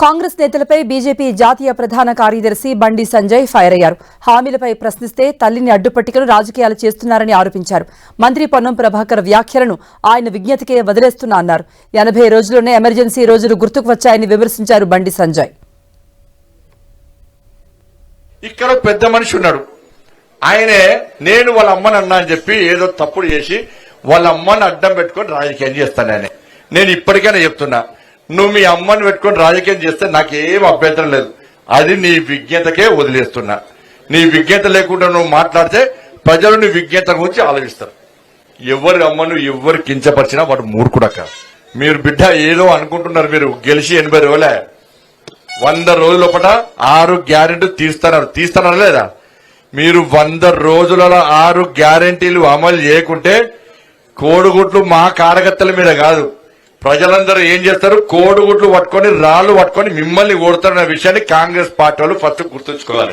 కాంగ్రెస్ నేతలపై బీజేపీ జాతీయ ప్రధాన కార్యదర్శి బండి సంజయ్ ఫైర్ అయ్యారు. హామీలపై ప్రశ్నిస్తే తల్లిని అడ్డుపట్టుకుని రాజకీయాలు చేస్తున్నారని ఆరోపించారు. మంత్రి పొన్నం ప్రభాకర్ వ్యాఖ్యలను ఆయన విజ్ఞతకే వదిలేస్తున్నా అన్నారు. 80 రోజుల్లోనే ఎమర్జెన్సీ రోజులు గుర్తుకు వచ్చాయని విమర్శించారు బండి సంజయ్. ఇక్కడ పెద్ద మనిషి ఉన్నాడు, ఆయనే నేను వాళ్ళ అమ్మని అన్నా అని చెప్పి ఏదో తప్పుడు చేసి వాళ్ళ అమ్మని అడ్డం పెట్టుకొని రాజకీయం చేస్తానని నేను ఇప్పటికైనా చెప్తున్నా. నువ్వు మీ అమ్మని పెట్టుకొని రాజకీయం చేస్తే నాకేం అభ్యంతరం లేదు. అది నీ విజ్ఞతకే వదిలేస్తున్నా. నీ విజ్ఞత లేకుండా నువ్వు మాట్లాడితే ప్రజలు నీ విజ్ఞత గురించి ఆలోచిస్తారు. ఎవరి అమ్మను ఎవరు కించపరిచినా వాడు మూర్ఖుడక్క. మీరు బిడ్డ ఏదో అనుకుంటున్నారు, మీరు గెలిచి 80 రోజులే, 100 రోజుల లోపల 6 గ్యారెంటీ తీస్తారా లేదా? మీరు 100 రోజులలో 6 గ్యారెంటీలు అమలు చేయకుంటే కోడిగుడ్లు మా కార్యకర్తల మీద కాదు, ప్రజలందరూ ఏం చేస్తారు, కోడిగుడ్లు పట్టుకొని రాళ్లు పట్టుకొని మిమ్మల్ని కొడతారన్న విషయాన్ని కాంగ్రెస్ పార్టీ వాళ్ళు ఫస్ట్ గుర్తుంచుకోవాలి.